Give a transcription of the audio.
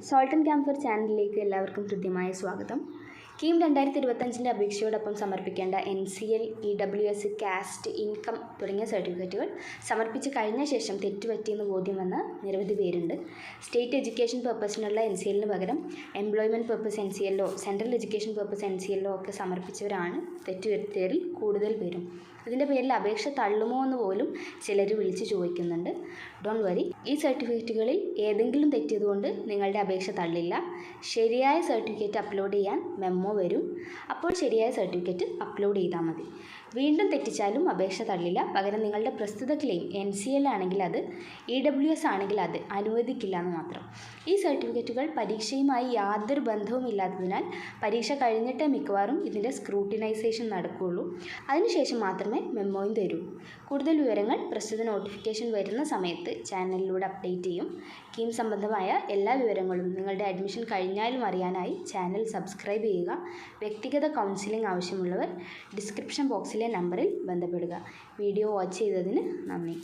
Salt and camper ചാനലിലേക്ക് എല്ലാവർക്കും കൃത്യമായ സ്വാഗതം. കീം 2025 അപേക്ഷയോടൊപ്പം സമർപ്പിക്കേണ്ട NCL, EWS, കാസ്റ്റ്, ഇൻകം തുടങ്ങിയ സർട്ടിഫിക്കറ്റുകൾ സമർപ്പിച്ച് കഴിഞ്ഞ ശേഷം തെറ്റുപറ്റിയെന്ന് ബോധ്യം വന്ന നിരവധി പേരുണ്ട്. സ്റ്റേറ്റ് എഡ്യൂക്കേഷൻ പർപ്പസിനുള്ള NCLന് പകരം എംപ്ലോയ്മെൻറ്റ് പർപ്പസ് NCLോ സെൻട്രൽ എഡ്യൂക്കേഷൻ പർപ്പസ് NCLോ ഒക്കെ സമർപ്പിച്ചവരാണ് തെറ്റുവരുത്തിയവരിൽ കൂടുതൽ പേരും. ഇതിൻ്റെ പേരിൽ അപേക്ഷ തള്ളുമോ എന്ന് പോലും ചിലർ വിളിച്ച് ചോദിക്കുന്നുണ്ട്. ഡോണ്ട് വറി, ഈ സർട്ടിഫിക്കറ്റുകളിൽ ഏതെങ്കിലും തെറ്റിയതുകൊണ്ട് നിങ്ങളുടെ അപേക്ഷ തള്ളില്ല. ശരിയായ സർട്ടിഫിക്കറ്റ് അപ്ലോഡ് ചെയ്യാൻ മെമ്മോ വരും. അപ്പോൾ ശരിയായ സർട്ടിഫിക്കറ്റ് അപ്ലോഡ് ചെയ്താൽ മതി. വീണ്ടും തെറ്റിച്ചാലും അപേക്ഷ തള്ളില്ല. പകരം നിങ്ങളുടെ പ്രസ്തുത ക്ലെയിം NCL ആണെങ്കിൽ അത്, EWS ആണെങ്കിൽ അത് അനുവദിക്കില്ല എന്ന് മാത്രം. ഈ സർട്ടിഫിക്കറ്റുകൾ പരീക്ഷയുമായി യാതൊരു ബന്ധവുമില്ലാത്തതിനാൽ പരീക്ഷ കഴിഞ്ഞിട്ടേ മിക്കവാറും ഇതിൻ്റെ സ്ക്രൂട്ടിനൈസേഷൻ നടക്കുകയുള്ളൂ. അതിനുശേഷം മാത്രമേ മെമ്മോയും തരൂ. കൂടുതൽ വിവരങ്ങൾ പ്രസ്തുത നോട്ടിഫിക്കേഷൻ വരുന്ന സമയത്ത് ചാനലിലൂടെ അപ്ഡേറ്റ് ചെയ്യും. കീം സംബന്ധമായ എല്ലാ വിവരങ്ങളും നിങ്ങളുടെ അഡ്മിഷൻ കഴിഞ്ഞാലും അറിയാനായി ചാനൽ സബ്സ്ക്രൈബ് ചെയ്യുക. വ്യക്തിഗത കൗൺസിലിംഗ് ആവശ്യമുള്ളവർ ഡിസ്ക്രിപ്ഷൻ ബോക്സിലെ നമ്പറിൽ ബന്ധപ്പെടുക. വീഡിയോ വാച്ച് ചെയ്തതിന് നന്ദി.